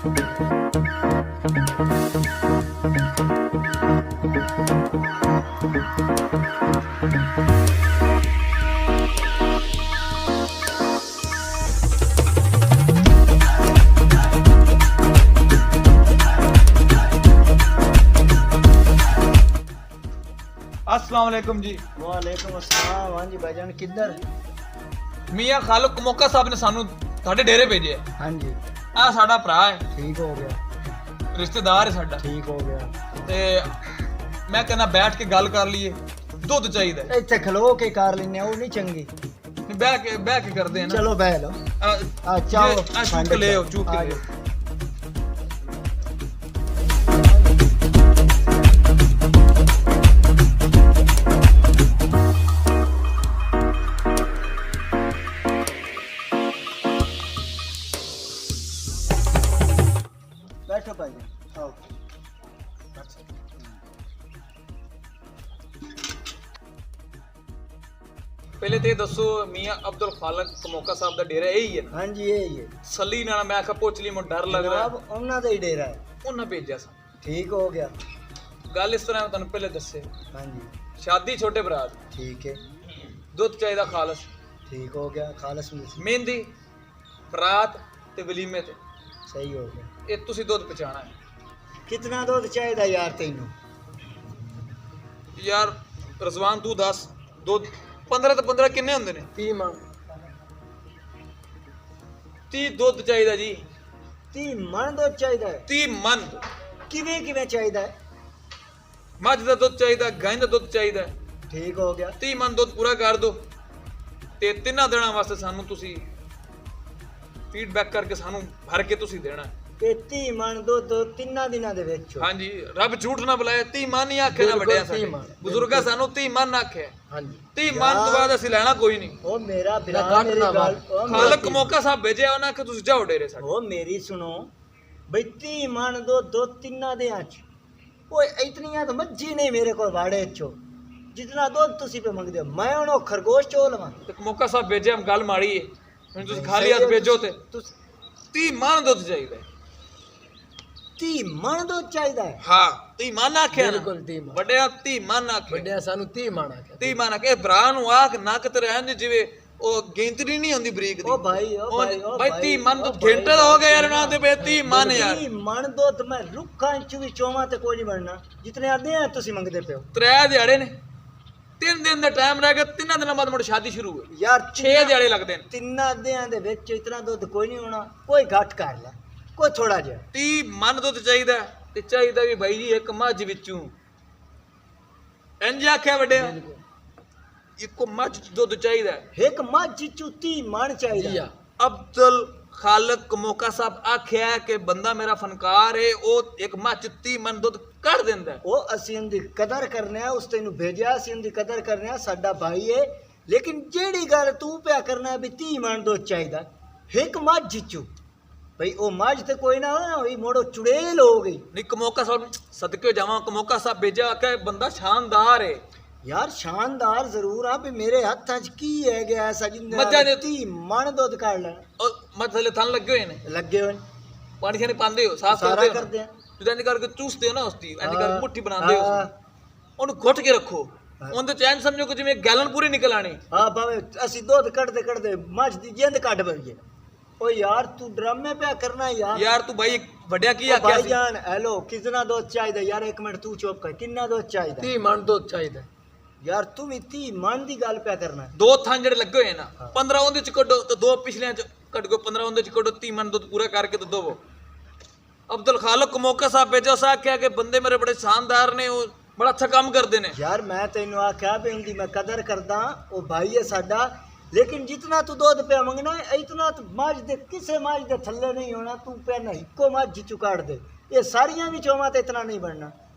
अस्सलाम वालेकुम जी। वालेकुम अस्सलाम। हाँ जी भाईजान किधर? मियां खालिक कमोका साहब ने सानू ਤੁਹਾਡੇ ਡੇਰੇ ਭੇਜਿਆ। हाँ जी ਆ ਸਾਡਾ ਭਰਾ ਹੈ, ठीक हो गया, ਰਿਸ਼ਤੇਦਾਰ ਹੈ ਸਾਡਾ, ठीक हो गया। ਤੇ ਮੈਂ ਕਹਿੰਦਾ ਬੈਠ ਕੇ ਗੱਲ ਕਰ ਲਈਏ। ਦੁੱਧ ਚਾਹੀਦਾ ਹੈ। ਇੱਥੇ ਖਲੋ ਕੇ ਕਰ ਲੈਨੇ ਉਹ ਨਹੀਂ ਚੰਗੀ। ਬਹਿ ਕੇ ਕਰਦੇ ਆ ਨਾ। ਚਲੋ ਬਹਿ ਲਓ। ਆ ਚਾਓ ਚੁੱਕ ਲੈ ਆਓ, ਚੁੱਕ ਲੈ ਆਓ। बैठो भाईजान आओ। ਪਹਿਲੇ ਤੇ ਇਹ ਦੱਸੋ ਮੀਆਂ ਅਬਦੁਲ ਖਾਲਕ ਕਮੋਕਾ ਸਾਹਿਬ ਦਾ ਡੇਰਾ ਇਹੀ ਹੈ ਨਾ? हाँ जी यही है ਸੱਲੀ ਨਾਲ ਮੈਂ ਆਖਿਆ ਪੁੱਛ ਲਈ, ਮੈਨੂੰ ਡਰ ਲੱਗ ਰਿਹਾ। जनाब उन्ना दा ही डेरा है। ਉਹਨਾਂ ਭੇਜਿਆ ਸੀ। ठीक हो गया। ਗੱਲ ਇਸ ਤਰ੍ਹਾਂ ਮੈਂ ਤੁਹਾਨੂੰ ਪਹਿਲੇ ਦੱਸੇ, हाँ जी ਸ਼ਾਦੀ ਛੋਟੇ ਭਰਾ ਦੀ, ठीक है, ਦੁੱਧ ਚਾਹੀਦਾ ਖਾਲਸ, ठीक हो गया। खालस में ਮਹਿੰਦੀ, ਰਾਤ ਤੇ ਵਲੀਮੇ ਤੇ। सही हो गया। ਇਹ ਤੁਸੀਂ ਦੁੱਧ ਪਹੁੰਚਾਉਣਾ ਹੈ। कितना दूध चाहिए यार तेनू? ਯਾਰ ਰਜ਼ਵਾਨ ਤੂੰ ਦੱਸ, ਦੁੱਧ 15 ਤੇ 15 ਕਿੰਨੇ ਹੁੰਦੇ ਨੇ? 30 मन। 30 ਦੁੱਧ ਚਾਹੀਦਾ ਜੀ। 30 मन दूध चाहिए है। 30 ਮਨ। किवें किवें चाहिए है? ਮੱਝ ਦਾ ਦੁੱਧ ਚਾਹੀਦਾ, ਗਾਂ ਦਾ ਦੁੱਧ ਚਾਹੀਦਾ। ठीक हो गया। 30 ਮਨ ਦੁੱਧ ਪੂਰਾ ਕਰ ਦੋ ਤੇ ਤਿੰਨਾਂ ਦਿਨਾਂ ਵਾਸਤੇ ਸਾਨੂੰ ਤੁਸੀਂ ਫੀਡਬੈਕ ਕਰਕੇ ਸਾਨੂੰ ਭਰ ਕੇ ਤੁਸੀਂ ਦੇਣਾ। ਤੇ 30 ਮਣ ਦੁੱਧ ਤਿੰਨਾਂ ਦਿਨਾਂ ਦੇ ਵਿੱਚ। ਹਾਂਜੀ, ਰੱਬ ਝੂਠ ਨਾ ਬੁਲਾਏ। 30 ਮਨ ਹੀ ਆਖੇ ਨਾ ਵੱਡਿਆ ਸਾਡੇ ਬਜ਼ੁਰਗਾਂ ਸਾਨੂੰ 30 ਮਨ ਆਖਿਆ। ਹਾਂਜੀ 30 ਮਨ ਤੋਂ ਬਾਅਦ ਅਸੀਂ ਲੈਣਾ ਕੋਈ ਨਹੀਂ। ਉਹ ਮੇਰਾ ਭਰਾ ਮੇਰੀ ਗੱਲ ਖਾਲਕ ਮੌਕਾ ਸਾਹਿਬ ਭੇਜਿਆ ਉਹਨਾਂ ਕਿ ਤੁਸੀਂ ਜਾਓ ਡੇਰੇ ਸਾਡੇ। ਉਹ ਮੇਰੀ ਸੁਣੋ ਬਈ 30 ਮਣ ਦੁੱਧ ਤਿੰਨਾਂ ਦਿਨਾਂ ਚ। ਓਏ ਇਤਨੀਆਂ ਤਾਂ ਮੱਝੀ ਨਹੀਂ ਮੇਰੇ ਕੋਲ ਵਾੜੇ ਚੋਂ ਜਿਤਨਾ ਦੁੱਧ ਤੁਸੀਂ ਪੇ ਮੰਗਦੇ ਹੋ। ਮੈਂ ਹੁਣ ਉਹ ਖਰਗੋਸ਼ ਚੋ ਲਵਾਂ ਤੇ ਮੌਕਾ ਸਾਹਿਬ ਭੇਜਿਆ, ਗੱਲ ਮਾੜੀ ਹੈ। ਹੁਣ ਤੁਸੀਂ ਖਾਲੀ ਹੱਥ ਭੇਜੋ ਤੇ 30 ਮਨ ਦੁੱਧ ਚਾਹੀਦਾ। 30 ਮਣ ਦੁੱਧ ਚਾਹੀਦਾ ਹੈ। ਹਾਂ 30 ਮਨ ਆਖਿਆ ਨਾ। ਬਿਲਕੁਲ 30 ਮਣ। ਵੱਡਿਆ 30 ਮਨ ਆਖਿਆ। ਵੱਡਿਆ ਸਾਨੂੰ 30 ਮਣ ਆਖਿਆ। 30 ਮਨ ਆਖਿਆ। ਭਰਾ ਨੂੰ ਆਖ ਨੱਕ ਤੇ ਰਹਿਣ ਜਿਵੇਂ ਉਹ ਗਿਣਤਰੀ ਨਹੀਂ ਹੁੰਦੀ ਬਰੀਕ ਦੀ। ਉਹ ਭਾਈ ਉਹ ਭਾਈ ਉਹ ਭਾਈ 30 ਮਨ ਦੁੱਧ ਘੰਟੇ ਦਾ ਹੋ ਗਿਆ ਯਾਰ ਉਹਨਾਂ ਦੇ ਬੇ 30 ਮਨ ਯਾਰ। 30 ਮਣ ਦੁੱਧ ਮੈਂ ਰੁੱਖਾਂ ਚ ਵੀ ਚੋਵਾਂ ਤੇ ਕੋਈ ਨਹੀਂ ਬਣਨਾ ਜਿਤਨੇ ਆਦੇ ਆ ਤੁਸੀਂ ਮੰਗਦੇ ਪਿਓ। 3 ਦਿਹਾੜੇ ਨੇ, 3 ਦਿਨ ਦਾ ਟਾਈਮ ਰਹਿ ਗਿਆ। 3 ਦਿਨਾਂ ਬਾਅਦ ਮੁੜ ਸ਼ਾਦੀ ਸ਼ੁਰੂ ਹੋਈ। ਯਾਰ 6 ਦਿਹਾੜੇ ਲੱਗਦੇ ਨੇ। ਤਿੰਨਾਂ ਦਿਨਾਂ ਦੇ ਵਿੱਚ ਇਤਨਾ ਦੁੱਧ ਕੋਈ ਨਹੀਂ ਹੋਣਾ। ਕੋਈ ਘੱਟ ਕਰ ਲੈ, ਕੋਈ ਥੋੜਾ ਜਿਹਾ। 30 ਮਨ ਦੁੱਧ ਚਾਹੀਦਾ ਤੇ ਚਾਹੀਦਾ ਵੀ ਭਾਈ ਜੀ ਇੱਕ ਮੱਝ ਵਿੱਚੋਂ ਇੰਜ ਆਖਿਆ ਵੱਡਿਆ ਇੱਕੋ ਮੱਝ ਦੁੱਧ ਚਾਹੀਦਾ। ਇੱਕ ਮੱਝ ਚੋਂ 30 ਮਣ ਚਾਹੀਦਾ। ਅਬਦੁਲ ਖਾਲਕ ਮੌਕਾ ਸਾਹਿਬ ਆਖਿਆ ਕਿ ਬੰਦਾ ਮੇਰਾ ਫਨਕਾਰ ਹੈ, ਉਹ ਇੱਕ ਮੱਝ 30 ਮਨ ਦੁੱਧ ਕੱਢ ਦਿੰਦਾ। ਉਹ ਅਸੀਂ ਉਹਦੀ ਕਦਰ ਕਰਨੇ ਆ। ਉਸ ਤੈਨੂੰ ਭੇਜਿਆ ਅਸੀਂ ਉਹਦੀ ਕਦਰ ਕਰਨੇ ਆ। ਸਾਡਾ ਭਾਈ ਹੈ। ਲੇਕਿਨ ਜਿਹੜੀ ਗੱਲ ਤੂੰ ਪਿਆ ਕਰਨਾ ਵੀ 30 ਮਣ ਦੁੱਧ ਚਾਹੀਦਾ ਇੱਕ ਮੱਝ ਚੋਂ, ਭਈ ਉਹ ਮੱਝ ਤੇ ਕੋਈ ਨਾ ਹੋਈ ਮੋੜੋ ਚੁੜੇਲ ਹੋ ਗਈ। ਨਹੀਂ ਕਮੋਕਾ ਸਾਹਿਬ ਸਦਕੇ ਜਾਵਾਂ, ਕਮੋਕਾ ਸਾਹਿਬ ਭੇਜਿਆ ਕਿ ਬੰਦਾ ਸ਼ਾਨਦਾਰ ਹੈ। ਯਾਰ ਸ਼ਾਨਦਾਰ ਜ਼ਰੂਰ ਆ ਵੀ ਮੇਰੇ ਹੱਥਾਂ 'ਚ ਕੀ ਹੈ ਗਿਆ ਐਸਾ ਜਿੰਦੇ ਮੱਝਾਂ ਦੇ 30 ਮਣ ਦੁੱਧ ਕੱਢ ਲੈਣਾ। ਉਹ ਮੱਝ ਥੱਲੇ ਥਣ ਲੱਗੇ ਹੋਏ ਨੇ, ਲੱਗੇ ਹੋਏ ਪਾਣੀ ਛਾਣੀ ਪਾਉਂਦੇ ਹੋ, ਸਾਫ਼ ਸਾਰਾ ਕਰਦੇ ਹੋ ਕਰਦੇ ਆ। ਤੁਸੀਂ ਇੰਜ ਕਰਕੇ ਚੂਸਦੇ ਹੋ ਨਾ ਉਸਦੀ, ਇੰਜ ਕਰਕੇ ਮੁੱਠੀ ਬਣਾਉਂਦੇ ਹੋ, ਉਹਨੂੰ ਘੁੱਟ ਕੇ ਰੱਖੋ। ਉਹਦੇ ਚ ਐਂ ਸਮਝੋ ਕਿ ਜਿਵੇਂ ਗੈਲਨ ਪੂਰੀ ਨਿਕਲ ਆਣੀ। ਹਾਂ ਭਾਵੇਂ ਅਸੀਂ ਦੁੱਧ ਕੱਢਦੇ ਕੱਢਦੇ ਮੱਝ ਦੀ ਜਿੰਦ ਕੱਢ ਬਈਏ। ਓ ਯਾਰ ਤੂੰ ਡਰਾਮੇ ਪਿਆ ਕਰਨਾ ਯਾਰ। ਯਾਰ ਤੂੰ ਭਾਈ ਵੱਡਿਆ ਕੀ ਆਖਿਆ ਭਾਈ ਸੀ? ਜਾਨ ਹੈਲੋ ਕਿੰਨਾ ਦੁੱਧ ਚਾਹੀਦਾ ਯਾਰ? ਇੱਕ ਮਿੰਟ ਤੂੰ ਚੁੱਪ ਕਰ। ਕਿੰਨਾ ਦੁੱਧ ਚਾਹੀਦਾ? 30 ਮਣ ਦੁੱਧ ਚਾਹੀਦਾ ਯਾਰ ਤੂੰ ਵੀ 30 ਮਣ ਦੀ ਗੱਲ ਪਿਆ ਕਰਨਾ। 2 ਥਾਂ ਜਿਹੜੇ ਲੱਗੇ ਹੋਏ ਨਾ, 15 ਉਹਦੇ ਚ ਕੱਢੋ ਤੇ 2 ਪਿਛਲਿਆਂ ਚ ਕੱਢ ਗੋ, 15 ਉਹਦੇ ਚ ਕੱਢੋ। 30 ਮਨ ਦੁੱਧ ਪੂਰਾ ਕਰਕੇ ਤੇ ਦਵੋ। ਅਬਦੁਲ ਖਾਲਕ ਮੌਕਾ ਸਾਹਿਬ ਭੇਜੋ ਸਾ ਆਖਿਆ ਕਿ ਬੰਦੇ ਮੇਰੇ ਬੜੇ ਸ਼ਾਨਦਾਰ ਨੇ, ਉਹ ਬੜਾ ਅੱਛਾ ਕੰਮ ਕਰਦੇ ਨੇ। ਯਾਰ ਮੈਂ ਤੈਨੂੰ ਆਖਿਆ ਵੀ ਉਹਦੀ ਮੈਂ ਕਦਰ ਕਰਦਾ। ਉਹ ਭਾਈ ਹੈ ਸਾਡਾ। ਲੇਕਿਨ ਜਿਤਨਾ ਤੂੰ ਦੁੱਧ ਪਿਆ ਮੰਗਣਾ ਇਤਨਾ ਤੂੰ ਮੱਝ ਦੇ ਕਿਸੇ ਮੱਝ ਦੇ ਥੱਲੇ ਨਹੀਂ ਹੋਣਾ। ਤੂੰ ਪਿਆ ਨਾ ਇੱਕੋ ਮੱਝ ਚੋਂ ਕੱਢ ਦੇ। ਇਹ ਸਾਰੀਆਂ ਵੀ ਚੋਵਾਂ ਤੇ ਇਤਨਾ ਨਹੀਂ ਬਣਨਾ।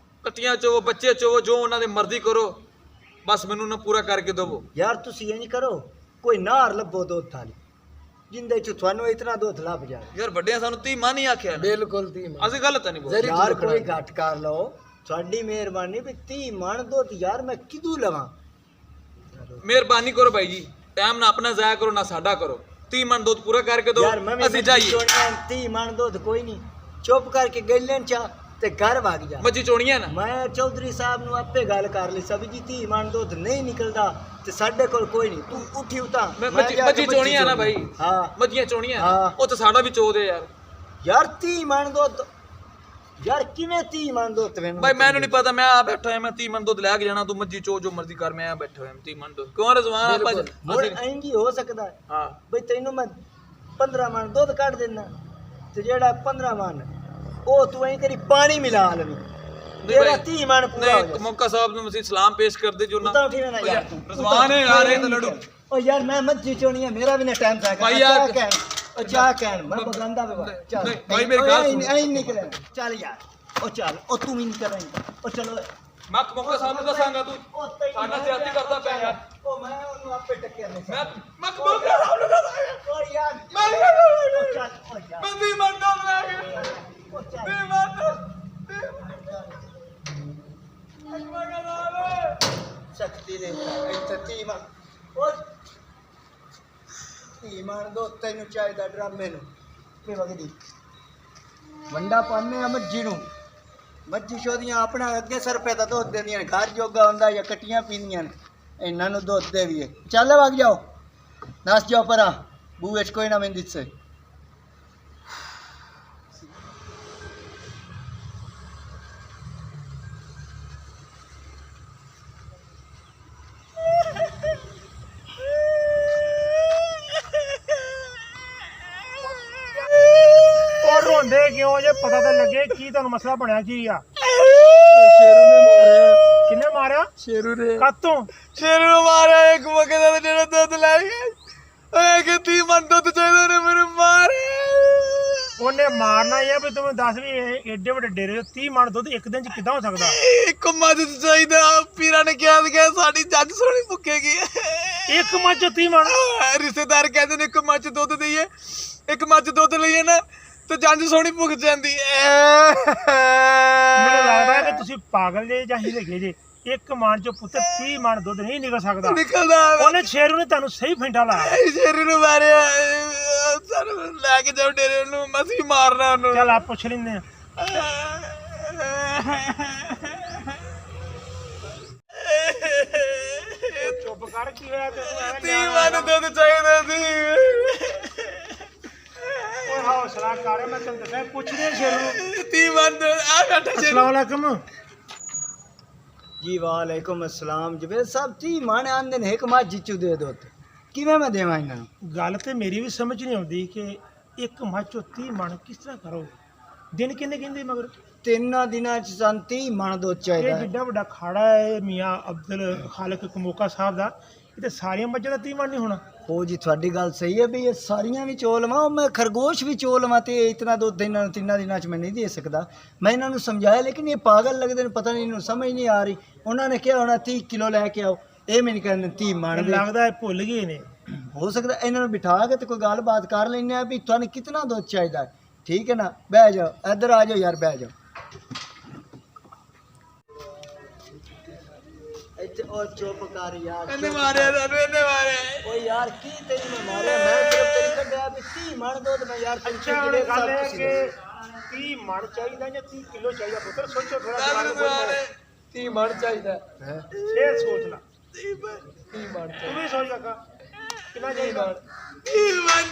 ਕੱਟੀਆਂ ਚੋਵੋ, ਬੱਚੇ ਚੋਵੋ, ਜੋ ਉਹਨਾਂ ਦੀ ਮਰਜ਼ੀ ਕਰੋ, ਬਸ ਮੈਨੂੰ ਨਾ ਪੂਰਾ ਕਰਕੇ ਦਵੋ। ਯਾਰ ਤੁਸੀਂ ਇੰਜ ਕਰੋ ਕੋਈ ਨਾਰ ਲੱਭੋ ਦੁੱਧ ਥਾਲੀ ਜਿੰਦੇ ਚ ਤੁਹਾਨੂੰ ਇਤਨਾ ਦੁੱਧ ਲੱਭ ਜਾਏ। ਯਾਰ ਵੱਡਿਆਂ ਸਾਨੂੰ 30 ਮਨ ਹੀ ਆਖਿਆ ਨਾ, ਬਿਲਕੁਲ 30 ਮਣ। ਅਸੀਂ ਗਲਤ ਨਹੀਂ ਬੋਲਦੇ। ਯਾਰ ਕੋਈ ਘੱਟ ਕਰ ਲਓ। ਤੁਹਾਡੀ ਮਿਹਰਬਾਨੀ ਵੀ 30 ਮਣ ਦੁੱਧ ਯਾਰ ਮੈਂ ਕਿਦੋਂ ਲਵਾਂ? ਮਿਹਰਬਾਨੀ ਕਰੋ ਭਾਈ ਜੀ, ਟਾਈਮ ਨਾ ਆਪਣਾ ਜ਼ਾਇਆ ਕਰੋ ਨਾ ਸਾਡਾ ਕਰੋ। 30 ਮਨ ਦੁੱਧ ਪੂਰਾ ਕਰਕੇ ਦਿਓ, ਯਾਰ ਮੈਂ ਅਸੀਂ ਜਾਈਏ। 30 ਮਣ ਦੁੱਧ ਕੋਈ ਨਹੀਂ। ਚੁੱਪ ਕਰਕੇ ਗੈਲਨ ਚ ਤੇ ਘਰ ਵਗ ਜਾ। ਮੱਝੀ ਚੋਣੀਆਂ ਨਾ ਮੈਂ ਚੌਧਰੀ ਸਾਹਿਬ ਨੂੰ ਆਪੇ ਗੱਲ ਕਰ ਲਈ ਸਭ ਜੀ ਧੀ ਮਣ ਦੁੱਧ ਨਹੀਂ ਨਿਕਲਦਾ ਤੇ ਸਾਡੇ ਕੋਲ ਕੋਈ ਨਹੀਂ, ਤੂੰ ਉੱਠੀ ਉਤਾਂ ਮੱਝੀ ਚੋਣੀਆਂ ਨਾ ਭਾਈ। ਹਾਂ ਮੱਝੀਆਂ ਚੋਣੀਆਂ ਹਾਂ। ਉਹ ਤਾਂ ਸਾਡਾ ਵੀ ਚੋ ਦੇ ਯਾਰ। ਯਾਰ ਧੀ ਮਣ ਦੁੱਧ ਯਾਰ ਕਿਵੇਂ ਧੀ ਮਣ ਦੁੱਧ ਮੈਨੂੰ ਭਾਈ ਮੈਨੂੰ ਨਹੀਂ ਪਤਾ, ਮੈਂ ਆ ਬੈਠਾ ਹਾਂ, ਮੈਂ 30 ਮਣ ਦੁੱਧ ਲੈ ਕੇ ਜਾਣਾ, ਤੂੰ ਮੱਝੀ ਚੋ ਜੋ ਮਰਜ਼ੀ ਕਰ, ਮੈਂ ਆ ਬੈਠਾ ਹਾਂ 30 ਮਣ ਦੁੱਧ ਕਿਉਂ ਰਜ਼ਵਾਨ ਆਪਾਂ ਹੁਣ ਇੰਜ ਹੀ ਹੋ ਸਕਦਾ ਹੈ। ਹਾਂ ਬਈ ਤੈਨੂੰ ਮੈਂ 15 ਮਣ ਦੁੱਧ ਕੱਢ ਦਿੰਦਾ ਤੇ ਜਿਹੜਾ 15 ਮਣ ਉਹ ਤੂੰ ਐਂ ਕਰੀ ਪਾਣੀ ਮਿਲਾ ਲਵੀਂ, ਤੇਰਾ 30 ਮਣ ਪੂਰਾ ਹੋ ਨਹੀਂ ਮੌਕਾ ਸਾਹਿਬ ਨੂੰ ਮਸੀਂ ਸਲਾਮ ਪੇਸ਼ ਕਰਦੇ ਜੋ ਨਾ ਉਤਾਂ ਉਠੀ ਨਾ ਯਾਰ ਤੂੰ ਰਜ਼ਵਾਨ ਹੈ ਯਾਰ, ਇਹ ਤਾਂ ਲੜੂ। ਓ ਯਾਰ ਮੈਂ ਮੱਝੀ ਚੋਣੀ ਹੈ, ਮੇਰਾ ਵੀ ਨਾ ਟਾਈਮ था ਭਾਈ ਯਾਰ ਉਹ ਚਾਹ ਕਹਿਣ ਮੈਂ ਬਗਾਂਦਾ ਵੇ ਚੱਲ ਨਹੀਂ, ਭਾਈ ਮੇਰੀ ਗੱਲ ਸੁਣ। ਐਂ ਨਿਕਲੇ ਚੱਲ ਯਾਰ ਉਹ ਚੱਲ ਉਹ ਤੂੰ ਵੀ ਨਹੀਂ ਕਰੇਂਗਾ ਉਹ ਚਲੋ ਮੈਂ ਮੌਕਾ ਸਾਹਿਬ ਨੂੰ ਦੱਸਾਂਗਾ ਤੂੰ ਉਹ ਤੈਨੂੰ ਸਾਡਾ ਸਿਆਸੀ ਕਰਦਾ ਪਿਆ ਯਾਰ। ਉਹ ਮੈਂ ਉਹਨੂੰ ਆਪੇ ਟੱਕਿਆ ਨਹੀਂ ਮੈਂ ਮੌਕਾ ਸਾਹਿਬ ਨੂੰ ਦੱਸਾਂਗਾ। ਓ ਯਾਰ ਮੈਂ ਉਹ ਚੱਲ ਓ ਯਾਰ ਮੈਂ 30 ਮਣ ਦੁੱਧ ਲੈ ਕੇ ਉਹ ਚੱਲ 30 ਮਣ ਦੁੱਧ ਮੌਕਾ ਸਾਹਿਬ ਸ਼ਕਤੀ ਦੇ ਇੱਥੇ ਧੀਮਾਨ ਉਹ ਧੀਮਾਨ ਦੋ ਤੈਨੂੰ ਚਾਹੀਦਾ ਡਰਾਮੇ ਨੂੰ ਕਿ ਵਗਦੀ ਵੰਡਾ ਪਾਣੇ ਆ ਮੱਝੀ ਨੂੰ, ਮੱਝੀ ਸ਼ੋਦੀਆਂ ਆਪਣਾ ਅੱਗੇ ਸਰ ਪੈਦਾ ਦੁੱਧ ਦਿੰਦੀਆਂ ਨੇ, ਘਰ ਜੋਗਾ ਹੁੰਦਾ ਜਾਂ ਕਟੀਆਂ ਪੀਂਦੀਆਂ ਨੇ, ਇਹਨਾਂ ਨੂੰ ਦੁੱਧ ਦੇ ਵੀ ਚੱਲ ਵਗ ਜਾਓ ਨਸ ਜਾਓ ਪਰਾਂ ਬੂਹੇ 'ਚ ਕੋਈ ਨਾ ਮੈਨੂੰ ਦਿਸੇ। ਰੋਂਦੇ ਕਿਉਂ ਜੇ ਪਤਾ ਤਾਂ ਲੱਗੇ ਕੀ ਤੁਹਾਨੂੰ ਮਸਲਾ ਬਣਿਆ ਕੀ ਆ? ਸ਼ੇਰੂ ਨੇ ਮਾਰਿਆ, ਕਿੰਨੇ ਮਾਰਿਆ? ਸ਼ੇਰੂ ਨੇ ਕਾਤੋਂ? ਸ਼ੇਰੂ ਨੂੰ ਮਾਰਿਆ ਇੱਕ ਮੌਕੇ ਦਾ ਜਿਹੜਾ ਦੁੱਧ ਲੈ ਗਿਆ, ਓਏ ਕਿ 30 ਮਣ ਦੁੱਧ ਚਾਹੀਦਾ ਨੇ ਮੈਨੂੰ ਮਾਰਿਆ। ਉਹਨੇ ਮਾਰਨਾ ਹੀ ਆ ਵੀ ਤੂੰ ਦੱਸ ਵੀ ਇਹ ਏਡੇ ਵੱਡੇ ਡੇਰੇ 30 ਮਣ ਦੁੱਧ ਇੱਕ ਦਿਨ ਚ ਕਿੱਦਾਂ ਹੋ ਸਕਦਾ? ਇੱਕ ਮੱਝ ਚਾਹੀਦਾ, ਪੀਰਾਂ ਨੇ ਕਿਹਾ ਸੀਗਾ ਸਾਡੀ ਜੱਜ ਸੋਣੀ ਮੁੱਕੇਗੀ। ਇੱਕ ਮੱਝ 30 ਮਣ? ਰਿਸ਼ਤੇਦਾਰ ਕਹਿੰਦੇ ਨੇ ਇੱਕ ਮੱਝ ਦੁੱਧ ਦਈਏ, ਇੱਕ ਮੱਝ ਦੁੱਧ ਲਈਏ ਨਾ ਤੇ ਜੰਜ ਸੋਹਣੀ ਮੁੱਕ ਜਾਂਦੀ ਐ। ਮੈਨੂੰ ਲੱਗਦਾ ਕਿ ਤੁਸੀਂ ਪਾਗਲ ਜੇ ਜਾਂ ਹੀਲੇ ਗਏ ਜੇ। ਇੱਕ ਮਣ ਚੋਂ ਪੁੱਤ 30 ਮਣ ਦੁੱਧ ਨਹੀਂ ਨਿਕਲ ਸਕਦਾ। ਨਿਕਲਦਾ ਉਹਨੇ ਸ਼ੇਰੂ ਨੇ ਤੁਹਾਨੂੰ ਸਹੀ ਫੈਂਟਾ ਲਾਇਆ। ਸ਼ੇਰੂ ਨੂੰ ਮਾਰਿਆ, ਸਾਨੂੰ ਲੈ ਕੇ ਜਾਓ ਡੇਰੇ ਨੂੰ, ਮਸੀਂ ਮਾਰਨਾ ਉਹਨੂੰ। ਚੱਲ ਆ ਪੁੱਛ ਲੈਂਦੇ ਆ। ਚੁੱਪ ਕਰ, ਕੀ ਹੋਇਆ ਤੈਨੂੰ? 30 ਮਣ ਦੁੱਧ ਚਾਹੀਦਾ ਸੀ। ਓਏ ਹੌਸਲਾ ਕਰ, ਮੈਂ ਤੈਨੂੰ ਦੱਸਿਆ ਪੁੱਛਦੇ ਸ਼ੇਰੂ ਨੂੰ। 30 ਮਣ ਆ ਬੈਠਾ ਸ਼ੇਰੂ। अस्सलाम वालेकुम ਜੀ ਵਾਲੇਕੁਮ ਅਸਲਾਮ। ਜਵੇਦ ਸਾਹਿਬ 30 ਮਣ ਆਂਦੇ ਨੇ, ਇੱਕ ਮੱਝ ਚੂ ਦੇ ਦੋ ਤੇ ਕਿਵੇਂ ਮੈਂ ਦੇਵਾਂ ਇਹਨਾਂ ਨੂੰ? ਗੱਲ ਤੇ ਮੇਰੀ ਵੀ ਸਮਝ ਨਹੀਂ ਆਉਂਦੀ ਕਿ ਇੱਕ ਮੱਝ ਚੋਂ 30 ਮਣ ਕਿਸ ਤਰ੍ਹਾਂ ਕਰੋ? ਦਿਨ ਕਿੰਨੇ ਕਹਿੰਦੇ ਮਗਰ? 3 ਦਿਨਾਂ ਚ ਸਾਨੂੰ 30 ਮਣ ਦੁੱਧ ਇਹ ਚਾਹੀਦਾ ਹੈ। ਜਿੱਡਾ ਵੱਡਾ ਖਾੜਾ ਹੈ ਮੀਆਂ ਅਬਦੁਲ ਖਾਲਕ ਕਮੋਕਾ ਸਾਹਿਬ ਦਾ, ਇਹ ਤੇ ਸਾਰੀਆਂ ਮੱਝਾਂ ਦਾ 30 ਮਣ ਨਹੀਂ ਹੋਣਾ। ਹੋ ਜੀ ਤੁਹਾਡੀ ਗੱਲ ਸਹੀ ਹੈ ਵੀ ਇਹ ਸਾਰੀਆਂ ਵੀ ਚੋ ਲਵਾਂ, ਉਹ ਮੈਂ ਖਰਗੋਸ਼ ਵੀ ਚੋ ਲਵਾਂ ਤੇ ਇਤਨਾ ਦੁੱਧ ਇਹਨਾਂ ਨੂੰ 3 ਦਿਨਾਂ ਚ ਮੈਂ ਨਹੀਂ ਦੇ ਸਕਦਾ। ਮੈਂ ਇਹਨਾਂ ਨੂੰ ਸਮਝਾਇਆ ਲੇਕਿਨ ਇਹ ਪਾਗਲ ਲੱਗਦੇ ਨੇ, ਪਤਾ ਨਹੀਂ ਇਹਨੂੰ ਸਮਝ ਨਹੀਂ ਆ ਰਹੀ। ਉਹਨਾਂ ਨੇ ਕਿਹਾ ਹੋਣਾ 30 ਕਿਲੋ ਲੈ ਕੇ ਆਓ, ਇਹ ਮੈਨੂੰ ਕਹਿੰਦੇ 30 ਮਣ ਮੈਨੂੰ ਦੇ। ਲੱਗਦਾ ਇਹ ਭੁੱਲ ਗਏ ਨੇ। ਹੋ ਸਕਦਾ ਇਹਨਾਂ ਨੂੰ ਬਿਠਾ ਕੇ ਤੇ ਕੋਈ ਗੱਲਬਾਤ ਕਰ ਲੈਂਦੇ ਆ ਵੀ ਤੁਹਾਨੂੰ ਕਿਤਨਾ ਦੁੱਧ ਚਾਹੀਦਾ ਹੈ। ਠੀਕ ਹੈ ਨਾ, ਬਹਿ ਜਾਓ, ਇੱਧਰ ਆ ਜਾਓ ਯਾਰ, ਬਹਿ ਜਾਓ ਇੱਥੇ। ਉਹ ਚੁੱਪ ਕਰ ਯਾਰ, ਇਹਨੇ ਚੁੱਪ ਮਾਰਿਆ ਕਰ। ਸਾਨੂੰ, ਇਹਨੇ ਮਾਰਿਆ। ਓ ਯਾਰ ਕੀ ਤੈਨੂੰ ਮੈਂ ਮਾਰਿਆ? ਮੈਂ ਸਿਰਫ ਤੇਰੀ ਕੱਢਿਆ ਵੀ 30 ਮਣ ਦੁੱਧ ਮੈਂ ਯਾਰ ਤੈਨੂੰ ਅੱਛਾ ਹੁਣ ਕਿਹੜੇ ਗੱਲ ਹੈ ਹਿਸਾਬ ਕਿ 30 ਮਣ ਚਾਹੀਦਾ ਜਾਂ 30 ਕਿਲੋ ਚਾਹੀਦਾ? ਪੁੱਤਰ ਸੋਚੋ ਥੋੜਾ ਦਿਮਾਗ ਸਾਨੂੰ ਨੂੰ ਮਾਰਿਆ। 30 ਮਣ ਚਾਹੀਦਾ। ਹੈਂ? ਫੇਰ ਸੋਚ ਲੈ। 30 ਮਣ ਤੂੰ ਵੀ ਸੋਚ ਲੱਗਾ ਕਿੰਨਾ ਚਾਹੀਦਾ? 30 ਮਣ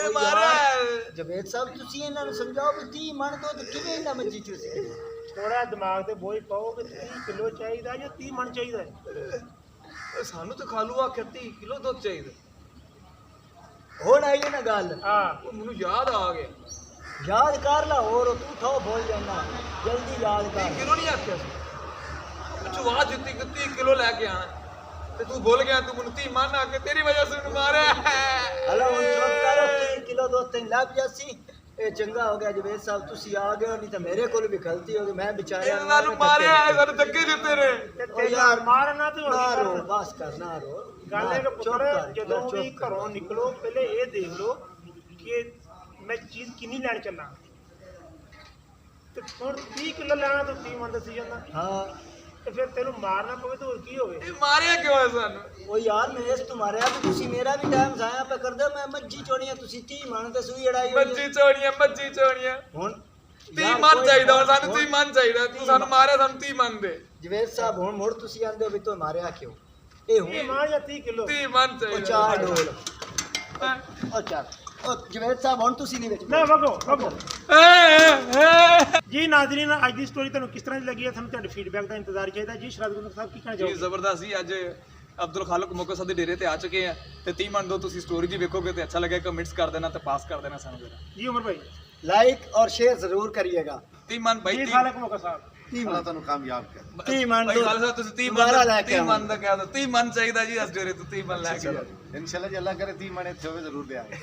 ਓ ਮਾਰਿਆ। ਯਾਰ, ਜਵੇਦ ਸਾਹਿਬ ਤੁਸੀਂ ਇਹਨਾਂ ਨੂੰ ਸਮਝਾਓ ਵੀ 30 ਮਣ ਦੁੱਧ ਕਿਵੇਂ ਇਹਨਾਂ ਮੱਝੀ ਚ ਸੀ। ਥੋੜਾ ਦਿਮਾਗ ਤੇ ਬੋਝ ਪਾਓ ਕਿ 30 ਕਿਲੋ ਚਾਹੀਦਾ ਜਾਂ 30 ਮਣ ਚਾਹੀਦਾ ਹੈ? ਸਾਨੂੰ ਤਾਂ ਖਾਲੂ ਆਖਿਆ 30 ਕਿਲੋ ਦੁੱਧ ਚਾਹੀਦਾ। ਹੁਣ ਆਈ ਨਾ ਗੱਲ, ਹਾਂ ਉਹ ਮੈਨੂੰ ਯਾਦ ਆ ਗਿਆ। ਯਾਦ ਕਰ ਲਾ, ਹੋਰ ਤੂੰ ਥੋ ਭੁੱਲ ਜਾਂਦਾ, ਜਲਦੀ ਯਾਦ 30 ਕਰ। ਕਿਲੋ ਨਹੀਂ ਆਖਿਆ ਸੀ, ਪਿੱਛੋਂ ਆਵਾਜ਼ ਦਿੱਤੀ ਕਿ 30 ਕਿਲੋ ਲੈ ਕੇ ਆਣਾ, ਤੇ ਤੂੰ ਭੁੱਲ ਗਿਆ। ਤੂੰ ਮੈਨੂੰ 30 ਮਣ ਆ ਕੇ ਤੇਰੀ ਵਜ੍ਹਾ ਸੇ ਮੈਨੂੰ ਮਾਰਿਆ। ਹਲੋ ਹੁਣ ਚੁੱਪ ਕਰੋ, 3 ਕਿਲੋ ਦੁੱਧ ਤੈਨੂੰ ਲੱਗ ਜਾਸੀ। ਇਹ ਚੰਗਾ ਹੋ ਗਿਆ ਜਵੇਦ ਸਾਹਿਬ ਤੁਸੀਂ ਆ ਗਏ, ਨਹੀਂ ਤਾਂ ਮੇਰੇ ਕੋਲ ਵੀ ਗਲਤੀ ਹੋ ਗਈ। ਮੈਂ ਵਿਚਾਰਿਆ ਇਹਨਾਂ ਨੂੰ ਮਾਰਿਆ, ਸਾਨੂੰ ਧੱਕੇ ਦਿੱਤੇ ਨੇ। ਤੇ ਓ ਯਾਰ ਮਾਰਨਾ ਤੇ ਨਾ ਹੋਰ ਰੋ, ਕੀ ਬਸ ਕਰ, ਨਾ ਰੋ। ਗੱਲ ਹੈ ਕਿ ਚੁੱਪ ਪੁੱਤਰ ਕਰ, ਜਦੋਂ ਚੁੱਪ ਵੀ ਕਰ। ਘਰੋਂ ਨਿਕਲੋ ਪਹਿਲੇ ਇਹ ਦੇਖ ਲਓ ਕਿ ਮੈਂ ਚੀਜ਼ ਕਿੰਨੀ ਲੈਣ ਚੱਲਾਂ। ਤੇ ਹੁਣ 30 ਕਿਲੋ ਲੈਣਾ ਤਾਂ 30 ਮਣ ਦੱਸੀ ਜਾਂਦਾ। ਹਾਂ ਤੇ ਫਿਰ ਤੈਨੂੰ ਮਾਰਨਾ ਪਵੇ ਤਾਂ ਹੋਰ ਕੀ ਹੋਵੇ? ਇਹ ਮਾਰਿਆ ਕਿਉਂ ਹੈ ਸਾਨੂੰ? ਉਹ ਯਾਰ ਮੈਂ ਇਸ ਤੁਮਾਰਿਆ ਵੀ ਤੁਸੀਂ ਮੇਰਾ ਵੀ ਟਾਈਮ ਜ਼ਾਇਆ ਪੇ ਕਰਦੇ ਹੋ। ਮੈਂ ਮੱਝੀ ਚੋਣੀਆਂ ਤੁਸੀਂ 30 ਮਣ ਤੇ ਸੂਈ ਅੜਾਈ ਹੋਈ ਹੈ। ਮੱਝੀ ਚੋਣੀਆਂ ਹੁਣ 30 ਮਨ ਚਾਹੀਦਾ ਹੁਣ ਸਾਨੂੰ 30 ਮਨ ਚਾਹੀਦਾ ਤੂੰ ਸਾਨੂੰ ਮਾਰਿਆ ਸਾਨੂੰ 30 ਮਨ ਦੇ ਜਵੇਦ ਸਾਹਿਬ ਹੁਣ ਮੁੜ ਤੁਸੀਂ ਆਂਦੇ ਹੋ ਵੀ ਤੂੰ ਮਾਰਿਆ ਕਿਉਂ? ਇਹ ਇਹ ਹੁਣ ਮਾਰ ਜਾਂ 30 ਕਿਲੋ 30 ਮਨ ਉਹ ਚਾਹੀਦਾ ਚਾਰ ਡੋਲ ਉਹ ਚਾਰ ਉਹ ਜਵੇਦ ਸਾਹਿਬ ਹੁਣ ਤੁਸੀਂ ਨਹੀਂ ਵਿੱਚ ਨਾ ਵਗੋ ਜੀ ਨਾਜ਼ਰੀਨ, ਅੱਜ ਦੀ ਸਟੋਰੀ ਤੁਹਾਨੂੰ ਕਿਸ ਤਰ੍ਹਾਂ ਦੀ ਲੱਗੀ ਹੈ? ਸਾਨੂੰ ਤੁਹਾਡੇ ਫੀਡਬੈਕ ਦਾ ਇੰਤਜ਼ਾਰ ਚਾਹੀਦਾ ਜੀ। ਸ਼ਰਾਦ ਗੁਰੂ ਸਾਹਿਬ ਕੀ ਕਹਿਣਾ ਜੀ ਚਾਹੋਗੇ? ਜ਼ਬਰਦਸਤ ਜੀ। ਅੱਜ ਅਬਦੁਲ ਖਾਲਕ ਮੋਕਾ ਸਾਹਿਬ ਦੇ ਡੇਰੇ ਤੇ ਆ ਚੁੱਕੇ ਆ ਤੇ 30 ਮਨ ਦੋ ਤੁਸੀਂ ਸਟੋਰੀ ਜੀ ਵੇਖੋਗੇ ਤੇ ਅੱਛਾ ਲੱਗੇਗਾ। ਕਮੈਂਟਸ ਕਰ ਦੇਣਾ ਤੇ ਪਾਸ ਕਰ ਦੇਣਾ ਸਾਨੂੰ ਜਰਾ। ਜੀ ਉਮਰ ਭਾਈ लाइक और शेयर जरूर करिएगा। 30 ਮਨ ਬਾਈ ਜੀ 30 ਖਾਲਕ ਮੋਕਾ ਸਾਹਿਬ 30 ਅੱਲਾ ਤੁਹਾਨੂੰ ਕਾਮਯਾਬ ਕਰੇ। 30 ਮਨ ਬਾਈ ਖਾਲਸਾ ਤੁਸੀਂ 30 ਦੁਬਾਰਾ ਲੈ ਮਨ ਕੇ 30 ਮਨ ਦਾ ਕਹਿ ਦੋ 30 ਮਨ ਚਾਹੀਦਾ ਜੀ ਇਸ ਡੇਰੇ ਤੋਂ 30 ਮਨ ਲੈ ਕੇ ਇਨਸ਼ਾਅੱਲਾ ਜੀ ਅੱਲਾ ਕਰੇ 30 ਮਣੇ ਇੱਥੇ ਹੋਵੇ ਜ਼ਰੂਰ ਲਿਆਂਗੇ।